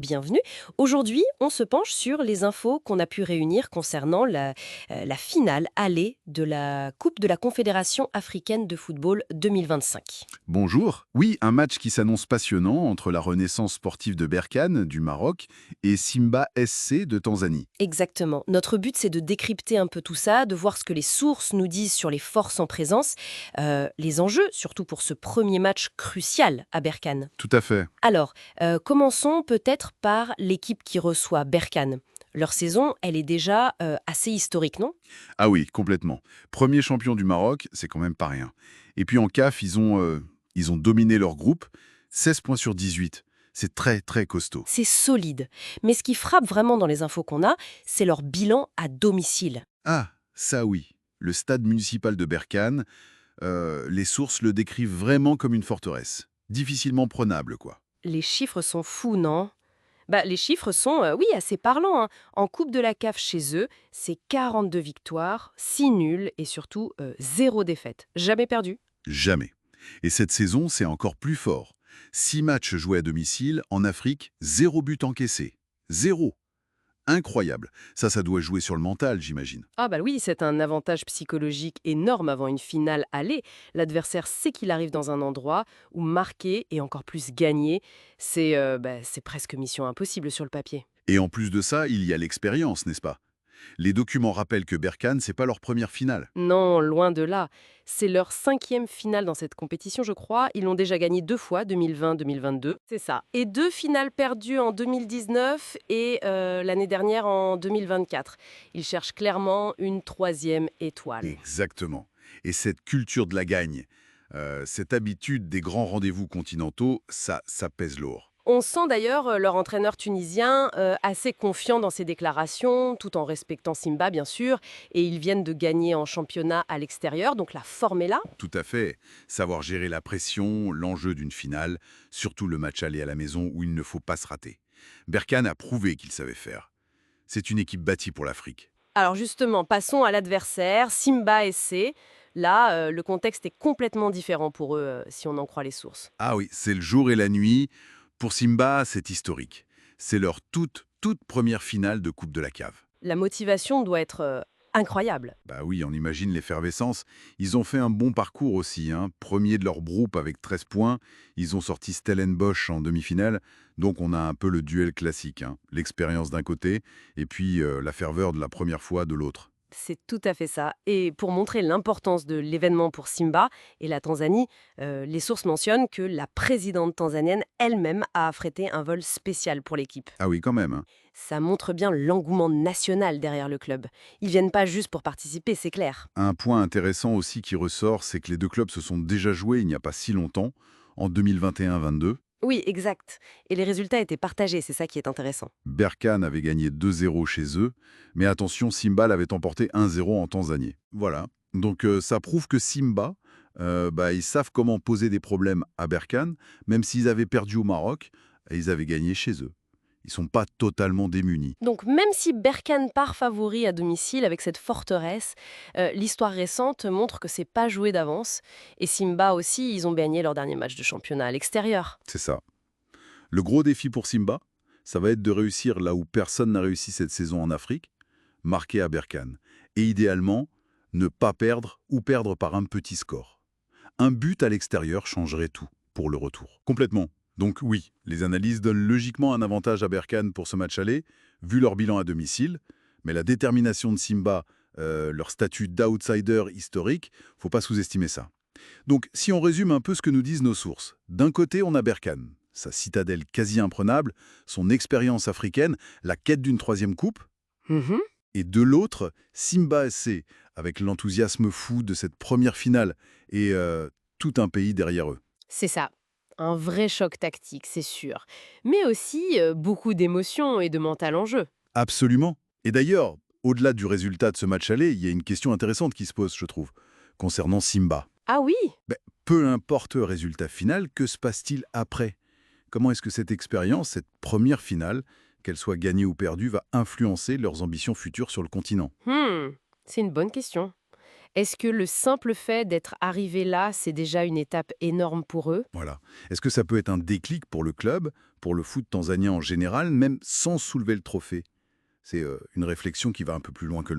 Bienvenue. Aujourd'hui, on se penche sur les infos qu'on a pu réunir concernant la finale allée de la Coupe de la Confédération africaine de football 2025. Bonjour. Oui, un match qui s'annonce passionnant entre la Renaissance sportive de Berkane, du Maroc, et Simba SC de Tanzanie. Exactement. Notre but, c'est de décrypter un peu tout ça, de voir ce que les sources nous disent sur les forces en présence, les enjeux, surtout pour ce premier match crucial à Berkane. Tout à fait. Alors, commençons peut-être par l'équipe qui reçoit Berkane. Leur saison, elle est déjà assez historique, non? Ah oui, complètement. Premier champion du Maroc, c'est quand même pas rien. Et puis en CAF, ils ont dominé leur groupe, 16 points sur 18. C'est très, très costaud. C'est solide. Mais ce qui frappe vraiment dans les infos qu'on a, c'est leur bilan à domicile. Ah, ça oui. Le stade municipal de Berkane, les sources le décrivent vraiment comme une forteresse. Difficilement prenable, quoi. Les chiffres sont fous, non? Les chiffres sont, oui, assez parlants, hein. En Coupe de la CAF chez eux, c'est 42 victoires, 6 nuls et surtout 0 défaite. Jamais perdu. Jamais. Et cette saison, c'est encore plus fort. 6 matchs joués à domicile, en Afrique, 0 but encaissé. Zéro. Incroyable. Ça doit jouer sur le mental, j'imagine. Ah bah oui, c'est un avantage psychologique énorme avant une finale aller. L'adversaire sait qu'il arrive dans un endroit où marquer et encore plus gagner, c'est presque mission impossible sur le papier. Et en plus de ça, il y a l'expérience, n'est-ce pas? Les documents rappellent que Berkane, c'est pas leur première finale. Non, loin de là. C'est leur cinquième finale dans cette compétition, je crois. Ils l'ont déjà gagné 2 fois, 2020-2022. C'est ça. Et 2 finales perdues en 2019 et l'année dernière en 2024. Ils cherchent clairement une troisième étoile. Exactement. Et cette culture de la gagne, cette habitude des grands rendez-vous continentaux, ça pèse lourd. On sent d'ailleurs leur entraîneur tunisien assez confiant dans ses déclarations, tout en respectant Simba, bien sûr. Et ils viennent de gagner en championnat à l'extérieur, donc la forme est là. Tout à fait. Savoir gérer la pression, l'enjeu d'une finale, surtout le match aller à la maison où il ne faut pas se rater. Berkane a prouvé qu'il savait faire. C'est une équipe bâtie pour l'Afrique. Alors justement, passons à l'adversaire, Simba SC. Là, le contexte est complètement différent pour eux, si on en croit les sources. Ah oui, c'est le jour et la nuit. Pour Simba, c'est historique. C'est leur toute première finale de Coupe de la Cave. La motivation doit être incroyable. Bah oui, on imagine l'effervescence. Ils ont fait un bon parcours aussi, hein. Premier de leur groupe avec 13 points. Ils ont sorti Stellenbosch en demi-finale. Donc on a un peu le duel classique, hein. L'expérience d'un côté et puis la ferveur de la première fois de l'autre. C'est tout à fait ça. Et pour montrer l'importance de l'événement pour Simba et la Tanzanie, les sources mentionnent que la présidente tanzanienne elle-même a affrété un vol spécial pour l'équipe. Ah oui, quand même, hein. Ça montre bien l'engouement national derrière le club. Ils viennent pas juste pour participer, c'est clair. Un point intéressant aussi qui ressort, c'est que les deux clubs se sont déjà joués il n'y a pas si longtemps, en 2021-22. Oui, exact. Et les résultats étaient partagés, c'est ça qui est intéressant. Berkane avait gagné 2-0 chez eux, mais attention, Simba l'avait emporté 1-0 en Tanzanie. Voilà. Donc ça prouve que Simba, ils savent comment poser des problèmes à Berkane, même s'ils avaient perdu au Maroc, et ils avaient gagné chez eux. Ils sont pas totalement démunis. Donc même si Berkane part favori à domicile avec cette forteresse, l'histoire récente montre que c'est pas joué d'avance. Et Simba aussi, ils ont gagné leur dernier match de championnat à l'extérieur. C'est ça. Le gros défi pour Simba, ça va être de réussir là où personne n'a réussi cette saison en Afrique, marquer à Berkane. Et idéalement, ne pas perdre ou perdre par un petit score. Un but à l'extérieur changerait tout pour le retour. Complètement. Donc oui, les analyses donnent logiquement un avantage à Berkane pour ce match aller, vu leur bilan à domicile, mais la détermination de Simba, leur statut d'outsider historique, faut pas sous-estimer ça. Donc si on résume un peu ce que nous disent nos sources, d'un côté on a Berkane, sa citadelle quasi imprenable, son expérience africaine, la quête d'une troisième coupe, Mhm. et de l'autre, Simba SC, avec l'enthousiasme fou de cette première finale et tout un pays derrière eux. C'est ça. Un vrai choc tactique, c'est sûr. Mais aussi beaucoup d'émotions et de mental en jeu. Absolument. Et d'ailleurs, au-delà du résultat de ce match aller, il y a une question intéressante qui se pose, je trouve, concernant Simba. Ah oui. Ben, peu importe le résultat final, que se passe-t-il après? Comment est-ce que cette expérience, cette première finale, qu'elle soit gagnée ou perdue, va influencer leurs ambitions futures sur le continent? C'est une bonne question. Est-ce que le simple fait d'être arrivé là, c'est déjà une étape énorme pour eux? Voilà. Est-ce que ça peut être un déclic pour le club, pour le foot tanzanien en général, même sans soulever le trophée. C'est une réflexion qui va un peu plus loin que le